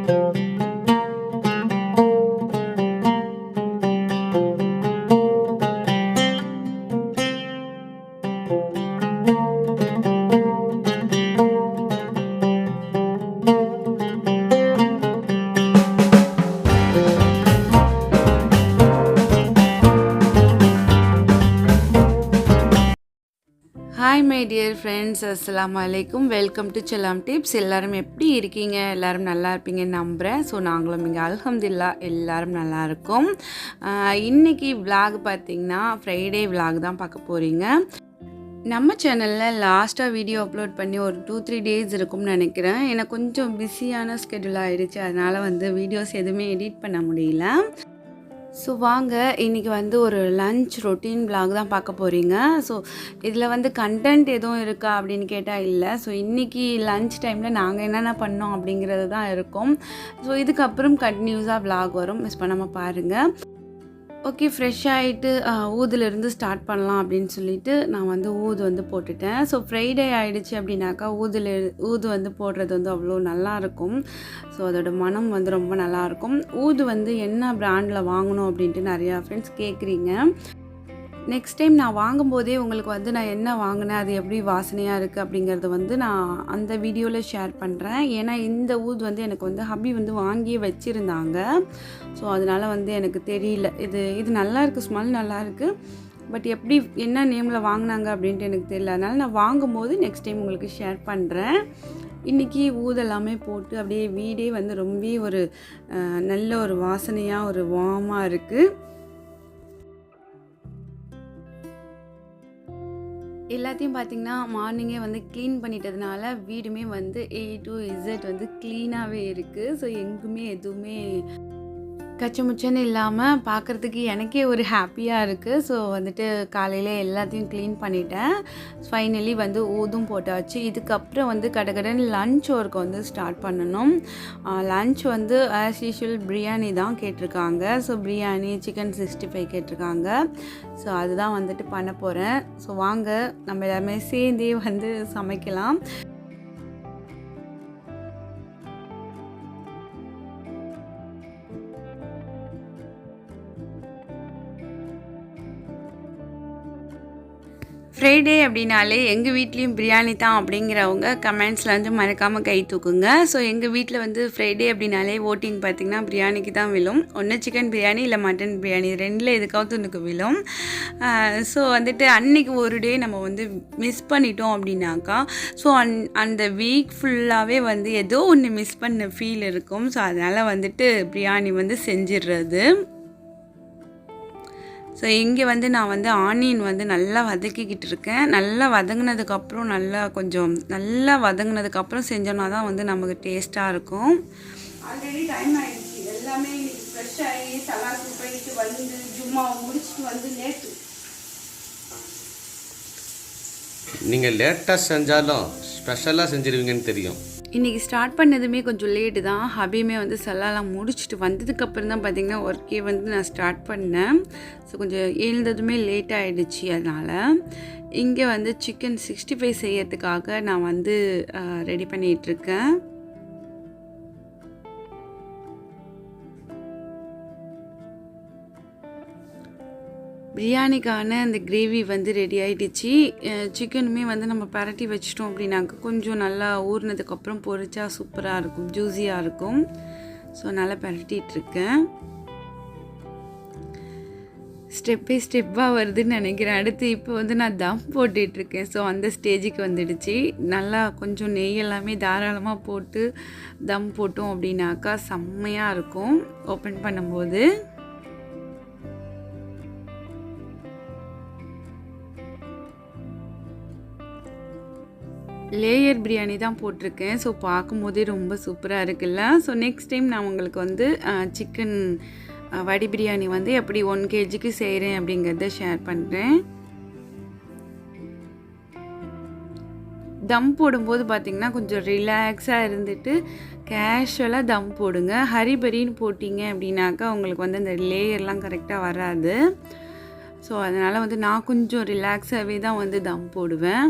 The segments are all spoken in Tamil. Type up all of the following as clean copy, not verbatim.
Hi my dear friends, assalamu alaikum. Welcome to Chalam Tips. எல்லாரும் எப்படி இருக்கீங்க? எல்லாரும் நல்லா இருப்பீங்கன்னு நம்புகிறேன். ஸோ நாங்களும் இங்கே அல்ஹம்துலில்லாஹ் எல்லாரும் நல்லா இருக்கோம். இன்றைக்கி விலாக் பார்த்திங்கன்னா ஃப்ரைடே விலாக் தான் பார்க்க போகிறீங்க. நம்ம சேனலில் லாஸ்ட்டாக வீடியோ அப்லோட் பண்ணி ஒரு 2-3 டேஸ் இருக்கும்னு நினைக்கிறேன். எனக்கு கொஞ்சம் பிஸியான ஸ்கெடியூல் ஆகிடுச்சு, அதனால் வீடியோஸ் எதுவுமே எடிட் பண்ண முடியல. ஸோ வாங்க இன்றைக்கி ஒரு லன்ச் ரொட்டீன் விலாக் தான் பார்க்க போகிறீங்க. ஸோ இதில் கண்டென்ட் எதுவும் இருக்கா அப்படின்னு கேட்டால் இல்லை. ஸோ இன்றைக்கி லன்ச் டைமில் நாங்கள் என்னென்ன பண்ணோம் அப்படிங்கிறது தான் இருக்கும். ஸோ இதுக்கப்புறம் கண்டினியூஸாக விலாக் வரும், மிஸ் பண்ணாமல் பாருங்கள். ஓகே, ஃப்ரெஷ் ஆகிட்டு ஊதுலேருந்து ஸ்டார்ட் பண்ணலாம் அப்படின்னு சொல்லிட்டு நான் ஊது போட்டுட்டேன். ஸோ ஃப்ரைடே ஆகிடுச்சு அப்படின்னாக்கா ஊது போடுறது அவ்வளோ நல்லாயிருக்கும். ஸோ அதோட மனம் ரொம்ப நல்லாயிருக்கும். ஊது என்ன பிராண்டில் வாங்கணும் அப்படின்ட்டு நிறையா ஃப்ரெண்ட்ஸ் கேட்குறீங்க. நெக்ஸ்ட் டைம் நான் வாங்கும்போதே உங்களுக்கு நான் என்ன வாங்கினேன், அது எப்படி வாசனையாக இருக்குது அப்படிங்கிறது நான் அந்த வீடியோவில் ஷேர் பண்ணுறேன். ஏன்னா இந்த ஊது எனக்கு ஹப்பி வாங்கியே வச்சுருந்தாங்க. ஸோ அதனால் எனக்கு தெரியல, இது நல்லா இருக்குது, ஸ்மெல் நல்லா இருக்குது, பட் எப்படி என்ன நேமில் வாங்கினாங்க அப்படின்ட்டு எனக்கு தெரியல. அதனால் நான் வாங்கும்போது நெக்ஸ்ட் டைம் உங்களுக்கு ஷேர் பண்ணுறேன். இன்றைக்கி ஊதெல்லாமே போட்டு அப்படியே வீடே ரொம்பவே ஒரு நல்ல ஒரு வாசனையாக ஒரு வார்மாக இருக்குது. எல்லாத்தையும் பார்த்திங்கன்னா மார்னிங்கே க்ளீன் பண்ணிட்டதுனால வீடுமே A to Z க்ளீனாகவே இருக்குது. ஸோ எங்குமே எதுவுமே கச்சமுச்சன்னு இல்லாமல் பார்க்குறதுக்கு எனக்கே ஒரு ஹாப்பியாக இருக்குது. ஸோ காலையில் எல்லாத்தையும் க்ளீன் பண்ணிட்டேன். ஃபைனலி ஊதும் போட்டாச்சு. இதுக்கப்புறம் கடகடன் லன்ச் ஒர்க்கு ஸ்டார்ட் பண்ணணும். லன்ச் ஆஸ் யூஷுவல் பிரியாணி தான் கேட்டிருக்காங்க. ஸோ பிரியாணி, சிக்கன் 65 கேட்டிருக்காங்க. ஸோ அதுதான் பண்ண போகிறேன். ஸோ வாங்க நம்ம எல்லாருமே சேர்ந்தே சமைக்கலாம். ஃப்ரைடே அப்படின்னாலே எங்கள் வீட்லேயும் பிரியாணி தான் அப்படிங்கிறவங்க கமெண்ட்ஸில் மறக்காமல் கை தூக்குங்க. ஸோ எங்கள் வீட்டில் ஃப்ரைடே அப்படின்னாலே ஓட்டிங் பார்த்திங்கன்னா பிரியாணிக்கு தான் விழும். ஒன்று சிக்கன் பிரியாணி இல்லை மட்டன் பிரியாணி, ரெண்டில் எதுக்காவது ஒன்றுக்கு விழும். ஸோ அன்றைக்கி ஒரு டே நம்ம மிஸ் பண்ணிட்டோம் அப்படின்னாக்கா ஸோ அந்த வீக் ஃபுல்லாகவே ஏதோ ஒன்று மிஸ் பண்ண ஃபீல் இருக்கும். ஸோ அதனால் பிரியாணி செஞ்சிடுறது. ஸோ இங்கே நான் ஆனியன் நல்லா வதக்கிக்கிட்டு இருக்கேன். நல்லா வதங்கினதுக்கப்புறம் நல்லா வதங்கினதுக்கப்புறம் செஞ்சோன்னா தான் நமக்கு டேஸ்ட்டாக இருக்கும். ஆல்ரெடி டைம் ஆகிடுச்சு, எல்லாமே இன்னைக்கு ஃப்ரெஷ் ஆகி தலாக்கு போயிட்டு ஜும்மா முடிச்சுட்டு லேட்டு. நீங்கள் லேட்டாக செஞ்சாலும் ஸ்பெஷலாக செஞ்சிருவீங்கன்னு தெரியும். இன்றைக்கி ஸ்டார்ட் பண்ணதுமே கொஞ்சம் லேட்டு தான். ஹபியுமே சல்லாலாம் முடிச்சுட்டு வந்ததுக்கப்புறம் தான் பார்த்திங்கன்னா ஒர்க்கே நான் ஸ்டார்ட் பண்ணேன். ஸோ கொஞ்சம் எழுந்ததுமே லேட் ஆகிடுச்சு. அதனால் இங்கே சிக்கன் 65 செய்யறதுக்காக நான் ரெடி பண்ணிகிட்ருக்கேன். பிரியாணிக்கான அந்த கிரேவி ரெடி ஆகிடுச்சு. சிக்கனுமே நம்ம பரட்டி வச்சிட்டோம் அப்படின்னாக்க கொஞ்சம் நல்லா ஊறினதுக்கப்புறம் பொரிச்சா சூப்பராக இருக்கும், ஜூஸியாக இருக்கும். ஸோ நல்லா பரட்டிகிட்ருக்கேன். ஸ்டெப் பை ஸ்டெப்பாக வருதுன்னு நினைக்கிறேன். அடுத்து இப்போ நான் தம் போட்டுட்ருக்கேன். ஸோ அந்த ஸ்டேஜுக்கு வந்துடுச்சு. நல்லா கொஞ்சம் நெய் எல்லாமே தாராளமாக போட்டு தம் போட்டோம் அப்படின்னாக்கா செம்மையாக இருக்கும் ஓப்பன் பண்ணும்போது. லேயர் பிரியாணி தான் போட்டிருக்கேன். ஸோ பார்க்கும்போதே ரொம்ப சூப்பராக இருக்குல்ல. ஸோ நெக்ஸ்ட் டைம் நான் உங்களுக்கு சிக்கன் வடி பிரியாணி எப்படி 1 kgக்கு செய்கிறேன் அப்படிங்கிறத ஷேர் பண்ணுறேன். தம் போடும்போது பார்த்திங்கன்னா கொஞ்சம் ரிலாக்ஸாக இருந்துட்டு கேஷுவலாக தம் போடுங்க. ஹரிபரின்னு போட்டிங்க அப்படின்னாக்கா உங்களுக்கு அந்த லேயர்லாம் கரெக்டாக வராது. ஸோ அதனால் நான் கொஞ்சம் ரிலாக்ஸாகவே தான் தம் போடுவேன்.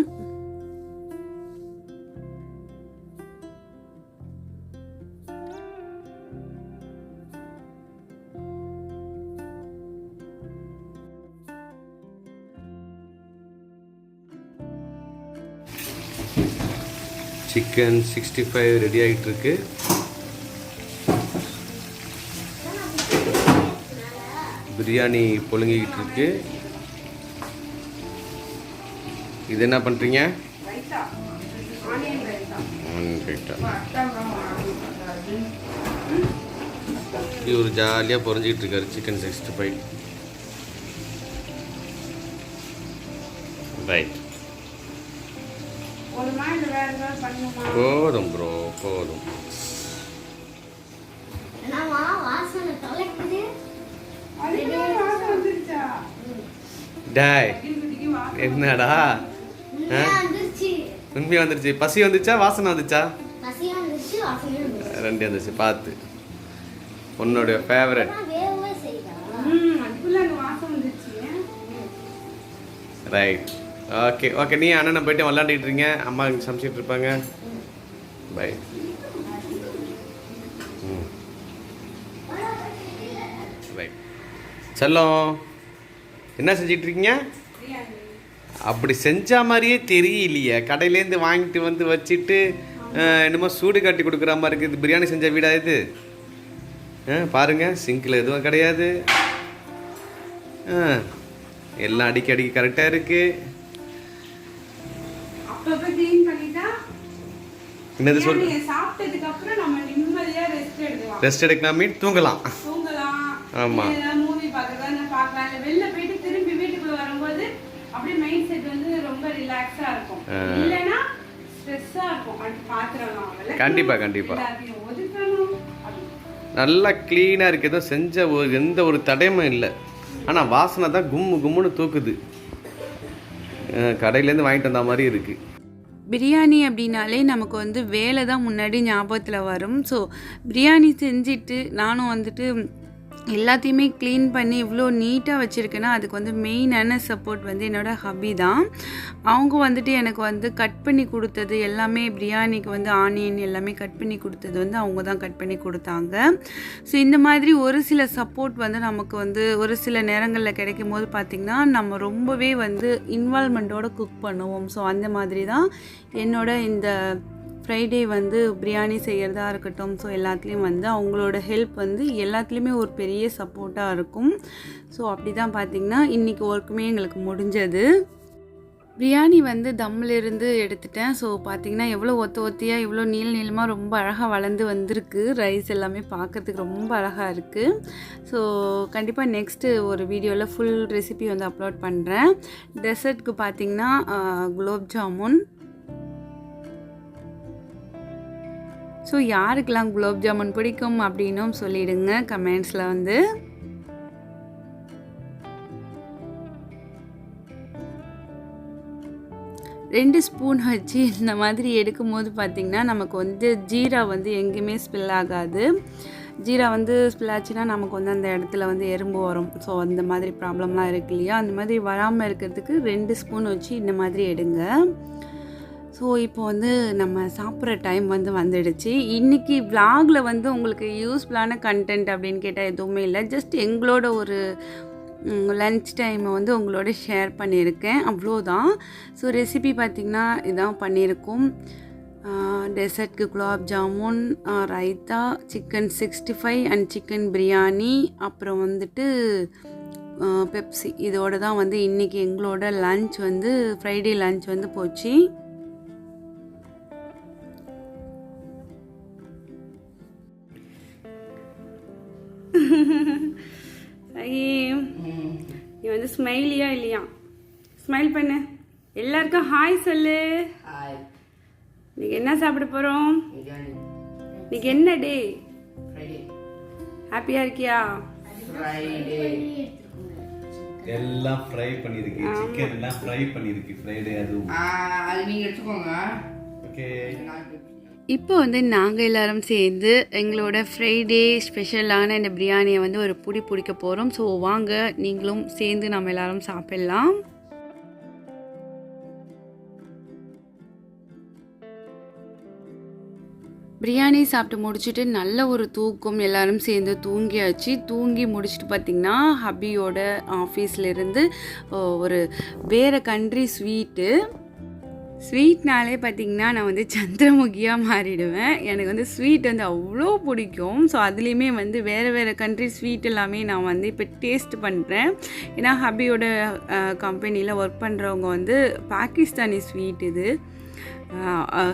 சிக்கன் 65 ரெடி ஆகிட்டு இருக்கு. பிரியாணி பொழுங்கிக்கிட்டு இருக்கு. இது என்ன பண்ணுறீங்க? இவர் ஜாலியாக பொறிஞ்சிக்கிட்டு இருக்காரு சிக்கன் 65. ரைட், போதும் ப்ரோ, போதும். டாய் என்னடா உண்மையாக வந்துருச்சு? பசி வந்துச்சா வாசனை வந்துச்சா? ரெண்டு வந்துச்சு. பார்த்து உன்னோடைய ஃபேவரட். Right, okay okay. நீ அண்ணனை போயிட்டு விளாண்டுக்கிட்டு இருக்கீங்க, அம்மா சமைச்சிட்டு இருப்பாங்க. பை. ரைட் செல்லம், என்ன செஞ்சிட்டு இருக்கீங்க? அப்படி செஞ்ச மாதிரியே தெரியலையே. கடையிலேருந்து வாங்கிட்டு வந்து வச்சுட்டு என்னமோ சூடு காட்டி கொடுக்குற மாதிரி இருக்குது. பிரியாணி செஞ்ச வீடா இது? பாருங்கள், சிங்கில் எதுவும் கிடையாது. எல்லாம் அடிக்கடி கரெக்டாக இருக்குது. என்னது சொல்லு? ரெஸ்ட் எடுக்கலாம், மீன் தூங்கலாம். ஆமாம், அப்படியே மைண்ட் செட் வந்து ரொம்ப ரிலாக்ஸா இருக்கும். இல்லனா ஸ்ட்ரெஸ்ஸா இருக்கும். அது பாத்திரலாம் கண்டிப்பா நல்லா க்ளீனாக இருக்குது. ஏதோ செஞ்ச எந்த ஒரு தடயமும் இல்லை. ஆனால் வாசனை தான் கும்முன்னு தூக்குது. கடையிலேருந்து வாங்கிட்டு வந்த மாதிரி இருக்குது. பிரியாணி அப்படின்னாலே நமக்கு வந்து வேலை தான் முன்னாடி ஞாபகத்தில் வரும். ஸோ பிரியாணி செஞ்சுட்டு நானும் வந்துட்டு எல்லாத்தையுமே க்ளீன் பண்ணி இவ்வளோ நீட்டாக வச்சுருக்கேன்னா அதுக்கு வந்து மெயினான சப்போர்ட் வந்து என்னோடய ஹபி தான். அவங்க வந்துட்டு எனக்கு வந்து கட் பண்ணி கொடுத்தது எல்லாமே, பிரியாணிக்கு வந்து ஆனியன் எல்லாமே கட் பண்ணி கொடுத்தது வந்து அவங்க தான் கட் பண்ணி கொடுத்தாங்க. ஸோ இந்த மாதிரி ஒரு சில சப்போர்ட் வந்து நமக்கு வந்து ஒரு சில நேரங்களில் கிடைக்கும் போது பார்த்திங்கன்னா நம்ம ரொம்பவே வந்து இன்வால்மெண்ட்டோடு குக் பண்ணுவோம். ஸோ அந்த மாதிரி தான் என்னோட இந்த ஃப்ரைடே வந்து பிரியாணி செய்கிறதா இருக்கட்டும். ஸோ எல்லாத்துலேயும் வந்து அவங்களோட ஹெல்ப் வந்து எல்லாத்துலேயுமே ஒரு பெரிய சப்போர்ட்டாக இருக்கும். ஸோ அப்படி தான் பார்த்திங்கன்னா இன்றைக்கி ஒர்க்குமே எங்களுக்கு முடிஞ்சது. பிரியாணி வந்து தம்மிலிருந்து எடுத்துட்டேன். ஸோ பார்த்திங்கன்னா எவ்வளோ ஒத்தியாக இவ்வளோ நீளமாக ரொம்ப அழகாக வளர்ந்து வந்திருக்கு. ரைஸ் எல்லாமே பார்க்குறதுக்கு ரொம்ப அழகாக இருக்குது. ஸோ கண்டிப்பாக நெக்ஸ்ட்டு ஒரு வீடியோவில் ஃபுல் ரெசிபி வந்து அப்லோட் பண்ணுறேன். டெசர்ட்க்கு பார்த்திங்கன்னா குலோப் ஜாமுன். ஸோ யாருக்கெல்லாம் குலோப் ஜாமுன் பிடிக்கும் அப்படின்னும் சொல்லிவிடுங்க கமெண்ட்ஸில் வந்து. ரெண்டு ஸ்பூன் வச்சு இந்த மாதிரி எடுக்கும் போது பார்த்திங்கன்னா நமக்கு வந்து ஜீரா வந்து எங்கேயுமே ஸ்பில் ஆகாது. ஜீரா வந்து ஸ்பில் ஆச்சுன்னா நமக்கு வந்து அந்த இடத்துல வந்து எறும்பு வரும். ஸோ அந்த மாதிரி ப்ராப்ளம்லாம் இருக்கு இல்லையா? அந்த மாதிரி வராமல் இருக்கிறதுக்கு 2 ஸ்பூன் வச்சு இந்த மாதிரி எடுங்க. ஸோ இப்போ வந்து நம்ம சாப்பிட்ற டைம் வந்து வந்துடுச்சு. இன்றைக்கி விலாகில் வந்து உங்களுக்கு யூஸ்ஃபுல்லான கண்டென்ட் அப்படின்னு கேட்டால் எதுவுமே இல்லை. ஜஸ்ட் எங்களோட ஒரு லன்ச் டைமை வந்து உங்களோட ஷேர் பண்ணியிருக்கேன், அவ்வளோதான். ஸோ ரெசிபி பார்த்திங்கன்னா இதான் பண்ணியிருக்கோம். டெசர்ட்க்கு gulab jamun, raita, chicken 65 and chicken biryani, அப்புறம் வந்துட்டு பெப்சி. இதோடு தான் வந்து இன்றைக்கி எங்களோட லன்ச் வந்து ஃப்ரைடே லன்ச் வந்து போச்சு. நீ வந்து ஸ்மைலியா இல்லையா? ஸ்மைல் பண்ணு, எல்லாருக்கும் ஹாய் சொல்லு. இன்னைக்கு என்ன சாப்பிட போறோம்? இன்னைக்கு என்ன டே? ஹாப்பியா இருக்கியா? எல்லாம் ஃப்ரை பண்ணிருக்கு. சிக்கன் எல்லாம் ஃப்ரை பண்ணிருக்கு. ஃப்ரைடே அதுவும் அது நீங்க எடுத்துக்கோங்க. ஓகே. இப்போ வந்து நாங்கள் எல்லோரும் சேர்ந்து எங்களோட ஃப்ரைடே ஸ்பெஷலான இந்த பிரியாணியை வந்து ஒரு பிடிக்க போகிறோம். ஸோ வாங்க நீங்களும் சேர்ந்து நம்ம எல்லோரும் சாப்பிட்லாம். பிரியாணி சாப்பிட்டு முடிச்சுட்டு நல்ல ஒரு தூக்கம், எல்லோரும் சேர்ந்து தூங்கியாச்சு. தூங்கி முடிச்சுட்டு பார்த்திங்கன்னா ஹபியோட ஆஃபீஸ்லேருந்து ஒரு வேறு கண்ட்ரி ஸ்வீட்டு ஸ்வீட்னாலே பார்த்திங்கன்னா நான் வந்து சந்திரமுகியாக மாறிடுவேன். எனக்கு வந்து ஸ்வீட் வந்து அவ்வளோ பிடிக்கும். ஸோ அதுலேயுமே வந்து வேறு வேறு கண்ட்ரி ஸ்வீட் எல்லாமே நான் வந்து இப்போ டேஸ்ட் பண்ணுறேன். ஏன்னா ஹபியோட கம்பெனியில் ஒர்க் பண்ணுறவங்க வந்து பாகிஸ்தானி ஸ்வீட் இது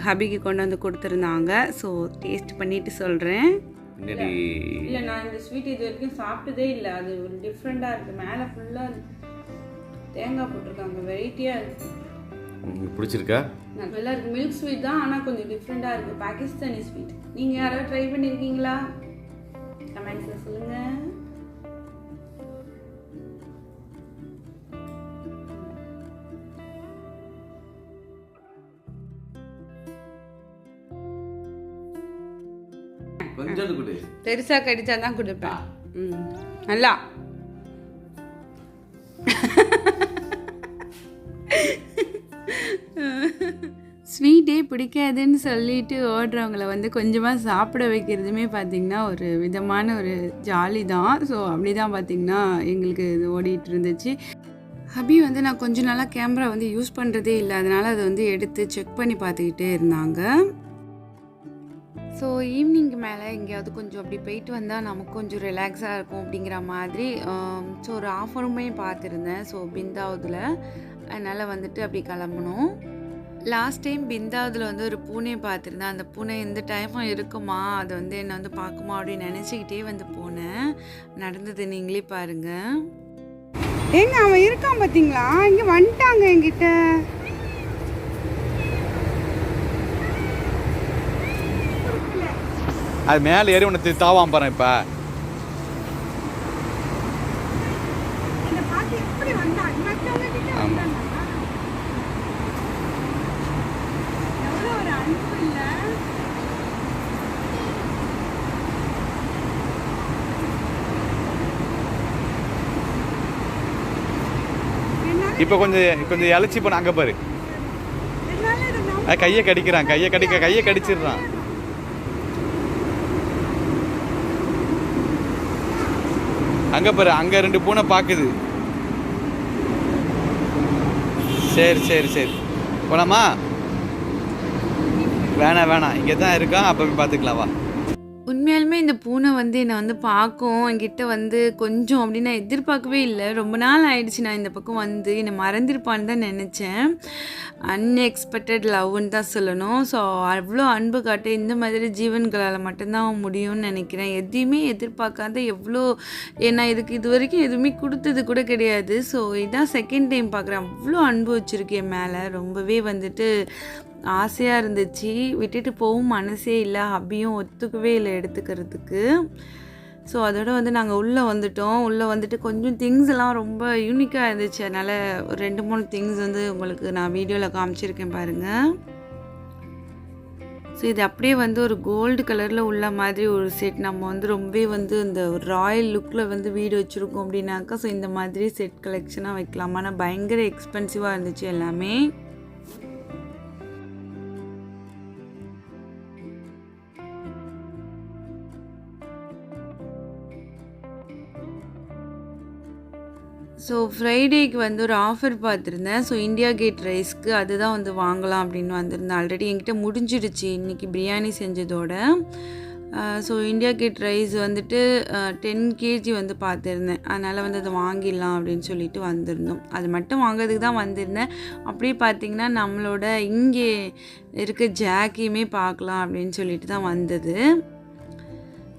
ஹபிக்கு கொண்டு வந்து கொடுத்துருந்தாங்க. ஸோ டேஸ்ட் பண்ணிவிட்டு சொல்கிறேன். இல்லை நான் இந்த ஸ்வீட் இது வரைக்கும் சாப்பிட்டதே இல்லை. அது ஒரு டிஃப்ரெண்ட்டாக இருக்குது. மேலே ஃபுல்லாக தேங்காய் போட்டிருக்காங்க. வெரைட்டியாக இருக்குது. பிடிச்சிருக்கா? நல்லா இருக்குது. மில்க் ஸ்வீட் தான், ஆனால் கொஞ்சம் டிஃப்ரெண்ட்டாக இருக்குது. பாகிஸ்தானி ஸ்வீட். நீங்கள் யாராவது ட்ரை பண்ணியிருக்கீங்களா? கமெண்ட்ஸில் சொல்லுங்கள். கொஞ்சம் கொடு. பெருசாக கடிச்சா தான் கொடுப்பேன். நல்லா ஸ்வீட்டே பிடிக்காதுன்னு சொல்லிட்டு ஓடுறவங்கள வந்து கொஞ்சமாக சாப்பிட வைக்கிறதுமே பார்த்திங்கன்னா ஒரு விதமான ஒரு ஜாலி தான். ஸோ அப்படி தான் பார்த்திங்கன்னா எங்களுக்கு இது ஓடிட்டு இருந்துச்சு. ஹபி வந்து நான் கொஞ்ச நாளாக கேமரா வந்து யூஸ் பண்ணுறதே இல்லை. அதனால் அதை வந்து எடுத்து செக் பண்ணி பார்த்துக்கிட்டே இருந்தாங்க. ஸோ ஈவினிங்க்கு மேலே எங்கேயாவது கொஞ்சம் அப்படி போயிட்டு வந்தால் நமக்கு கொஞ்சம் ரிலாக்ஸாக இருக்கும் அப்படிங்கிற மாதிரி ஸோ ஒரு ஆஃபருமே பார்த்துருந்தேன். ஸோ பிந்தாவதில் அதனால் வந்துட்டு அப்படி கிளம்பணும். லாஸ்ட் டைம் பிந்தாவதில் வந்து ஒரு பூனை பார்த்துருந்தேன். அந்த பூனை எந்த டைமும் இருக்குமா, அதை வந்து என்னை வந்து பார்க்குமா அப்படின்னு நினச்சிக்கிட்டே வந்து போனேன். நடந்தது நீங்களே பாருங்கள். ஏங்க அவன் இருக்கான் பார்த்தீங்களா? இங்கே வந்துட்டாங்க என்கிட்ட. அது மேலே ஏறி உனக்கு தாவாம் பாரு. இப்போ இப்போ கொஞ்சம் இழைச்சி போன அங்கே பாரு. கையை கடிக்கிறான். கையை கடிச்சிடுறான். அங்கே பாரு, அங்கே 2 பூனை பார்க்குது. சரி போலாமா? வேணாம் இங்கே தான் இருக்கான். அப்போ போய் பார்த்துக்கலாம் வா. உண்மையாலுமே இந்த பூனை வந்து என்னை வந்து பார்க்கும், என்கிட்ட வந்து கொஞ்சம் அப்படின்னு நான் எதிர்பார்க்கவே இல்லை. ரொம்ப நாள் ஆயிடுச்சு நான் இந்த பக்கம் வந்து என்னை மறந்துருப்பான்னு தான் நினச்சேன். அன்எக்ஸ்பெக்டட் லவ்னு தான் சொல்லணும். ஸோ அவ்வளோ அன்பு காட்ட இந்த மாதிரி ஜீவன்களால் மட்டும்தான் முடியும்னு நினைக்கிறேன். எதையுமே எதிர்பார்க்காத எவ்வளோ, ஏன்னா இது வரைக்கும் எதுவுமே கொடுத்தது கூட கிடையாது. ஸோ இதான் செகண்ட் டைம் பார்க்குறேன். அவ்வளோ அன்பு வச்சுருக்கேன் என் மேலே. ரொம்பவே வந்துட்டு ஆசையாக இருந்துச்சு. விட்டுட்டு போகவும் மனசே இல்லை. ஹபியும் ஒத்துக்கவே இல்லை எடுத்துக்கிறதுக்கு. ஸோ அதோட வந்து நாங்கள் உள்ளே வந்துட்டு கொஞ்சம் திங்ஸ் எல்லாம் ரொம்ப யூனிக்காக இருந்துச்சு. அதனால் ஒரு 2-3 திங்ஸ் வந்து உங்களுக்கு நான் வீடியோவில் காமிச்சிருக்கேன் பாருங்கள். ஸோ இது அப்படியே வந்து ஒரு கோல்டு கலரில் உள்ள மாதிரி ஒரு செட். நம்ம வந்து ரொம்பவே வந்து இந்த ஒரு ராயல் லுக்கில் வந்து வீடு வச்சுருக்கோம் அப்படின்னாக்கா ஸோ இந்த மாதிரி செட் கலெக்ஷனாக வைக்கலாமா. ஆனால் பயங்கர எக்ஸ்பென்சிவாக இருந்துச்சு எல்லாமே. ஸோ ஃப்ரைடேக்கு வந்து ஒரு ஆஃபர் பார்த்துருந்தேன். ஸோ இந்தியா கேட் ரைஸ்க்கு அதுதான் வந்து வாங்கலாம் அப்படின்னு வந்திருந்தேன். ஆல்ரெடி என்கிட்ட முடிஞ்சிடுச்சு இன்றைக்கி பிரியாணி செஞ்சதோட. ஸோ இந்தியா கேட் ரைஸ் வந்துட்டு 10 kg வந்து பார்த்துருந்தேன். அதனால் வந்து அதை வாங்கிடலாம் அப்படின்னு சொல்லிட்டு வந்திருந்தோம். அது மட்டும் வாங்கிறதுக்கு தான் வந்திருந்தேன். அப்படியே பார்த்திங்கன்னா நம்மளோட இங்கே இருக்க ஜாக்கியுமே பார்க்கலாம் அப்படின்னு சொல்லிட்டு தான் வந்தது.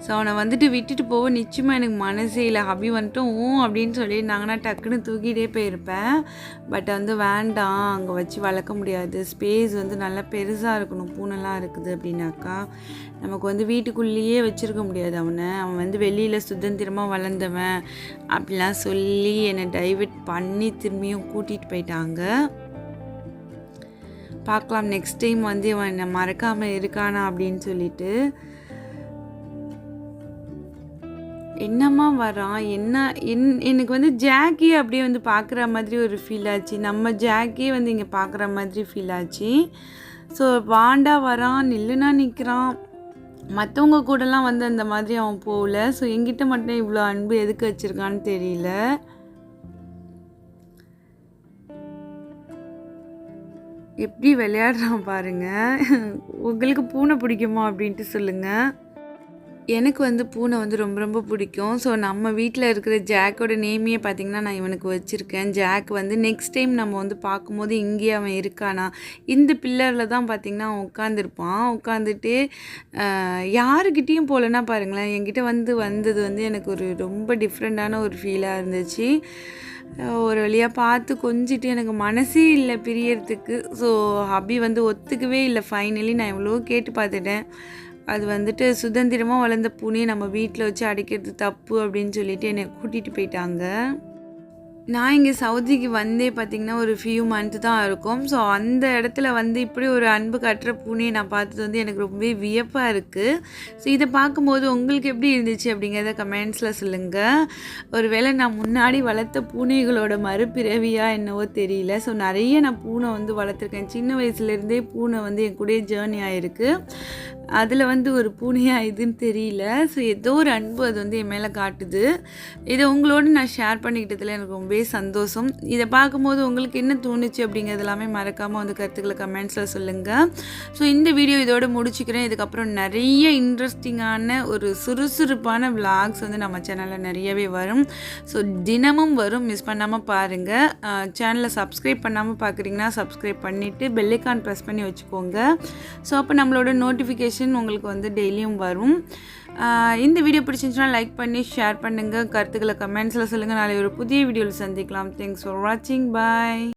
ஸோ அவனை வந்துட்டு விட்டுட்டு போக நிச்சயமாக எனக்கு மனசே இல்லை. ஹபி வந்துட்டு அப்படின்னு சொல்லியிருந்தாங்கன்னா டக்குன்னு தூக்கிட்டே போயிருப்பேன். பட் வந்து வேண்டாம், அங்கே வச்சு வளர்க்க முடியாது. ஸ்பேஸ் வந்து நல்லா பெருசாக இருக்கணும். பூனைலாம் இருக்குது அப்படின்னாக்கா நமக்கு வந்து வீட்டுக்குள்ளேயே வச்சுருக்க முடியாது. அவன் வந்து வெளியில் சுதந்திரமாக வளர்ந்தவன் அப்படிலாம் சொல்லி என்னை டைவர்ட் பண்ணி திரும்பியும் கூட்டிகிட்டு போயிட்டாங்க. பார்க்கலாம் நெக்ஸ்ட் டைம் வந்து அவன் என்னை மறக்காமல் இருக்கானா அப்படின்னு சொல்லிட்டு. என்னம்மா வரான் எனக்கு வந்து ஜாக்கி அப்படியே வந்து பார்க்குற மாதிரி ஒரு ஃபீல் ஆச்சு. நம்ம ஜாக்கியே வந்து இங்கே பார்க்குற மாதிரி ஃபீல் ஆச்சு. ஸோ வாண்டா வரான், நில்லுனா நிற்கிறான். மற்றவங்க கூடலாம் வந்து அந்த மாதிரி அவன் போகல. ஸோ என்கிட்ட மட்டும் இவ்வளோ அன்பு எதுக்கு வச்சுருக்கான்னு தெரியல. எப்படி விளையாடுறான் பாருங்கள். உங்களுக்கு பூனை பிடிக்குமா அப்படின்ட்டு சொல்லுங்கள். எனக்கு வந்து பூனை வந்து ரொம்ப ரொம்ப பிடிக்கும். ஸோ நம்ம வீட்டில் இருக்கிற ஜாக்கோட நேமையே பார்த்திங்கன்னா நான் இவனுக்கு வச்சுருக்கேன். ஜாக் வந்து நெக்ஸ்ட் டைம் நம்ம வந்து பார்க்கும்போது இங்கேயே அவன் இருக்கானா, இந்த பில்லரில் தான் பார்த்திங்கன்னா அவன் உட்காந்துருப்பான். உட்காந்துட்டு யாருக்கிட்டேயும் போகலன்னா பாருங்களேன், என்கிட்ட வந்தது வந்து எனக்கு ஒரு ரொம்ப டிஃப்ரெண்ட்டான ஒரு ஃபீலாக இருந்துச்சு. ஒரு வழியாக பார்த்து கொஞ்சிட்டு எனக்கு மனசே இல்லை பிரியறதுக்கு. ஸோ ஹபி வந்து ஒத்துக்கவே இல்லை. ஃபைனலி நான் எவ்வளோ கேட்டு பார்த்துட்டேன். அது வந்துட்டு சுதந்திரமாக வளர்ந்த பூனையை நம்ம வீட்டில் வச்சு அடைக்கிறது தப்பு அப்படின்னு சொல்லிட்டு என்னை கூட்டிகிட்டு போயிட்டாங்க. நான் இங்கே சவுதிக்கு வந்தே பார்த்திங்கன்னா ஒரு ஃபியூ மந்த்து தான் இருக்கும். ஸோ அந்த இடத்துல வந்து இப்படி ஒரு அன்பு காட்டுற பூனையை நான் பார்த்தது வந்து எனக்கு ரொம்பவே வியப்பாக இருக்குது. ஸோ இதை பார்க்கும்போது உங்களுக்கு எப்படி இருந்துச்சு அப்படிங்கிறத கமெண்ட்ஸில் சொல்லுங்கள். ஒரு வேளை நான் முன்னாடி வளர்த்த பூனைகளோட மறுபிறவியா என்னவோ தெரியல. ஸோ நிறைய நான் பூனை வந்து வளர்த்துருக்கேன். சின்ன வயசுலேருந்தே பூனை வந்து என் கூடயே ஜேர்னி ஆகிருக்கு. அதில் வந்து ஒரு பூனையாக இதுன்னு தெரியல. ஸோ ஏதோ ஒரு அன்பு அது வந்து என் மேலே காட்டுது. இதை உங்களோட நான் ஷேர் பண்ணிக்கிட்டதில் எனக்கு ரொம்பவே சந்தோஷம். இதை பார்க்கும்போது உங்களுக்கு என்ன தோணுச்சு அப்படிங்கிறது எல்லாமே மறக்காமல் வந்து கருத்துக்களை கமெண்ட்ஸில் சொல்லுங்கள். ஸோ இந்த வீடியோ இதோட முடிச்சுக்கிறேன். இதுக்கப்புறம் நிறைய இன்ட்ரெஸ்டிங்கான ஒரு சுறுசுறுப்பான விளாக்ஸ் வந்து நம்ம சேனலில் நிறையவே வரும். ஸோ தினமும் வரும், மிஸ் பண்ணாமல் பாருங்கள். சேனலை சப்ஸ்கிரைப் பண்ணாமல் பார்க்குறீங்கன்னா சப்ஸ்கிரைப் பண்ணிவிட்டு பெல்லைக்கான் ப்ரெஸ் பண்ணி வச்சுக்கோங்க. ஸோ அப்போ நம்மளோட நோட்டிஃபிகேஷன் உங்களுக்கு வந்து டெய்லியும் வரும். இந்த வீடியோ பிடிச்சிருந்துச்சுன்னா லைக் பண்ணி ஷேர் பண்ணுங்கள். கருத்துக்களை கமெண்ட்ஸில் சொல்லுங்கள். நாளை ஒரு புதிய வீடியோவில் சந்திக்கலாம். தேங்க்ஸ் ஃபார் வாட்சிங். பாய்.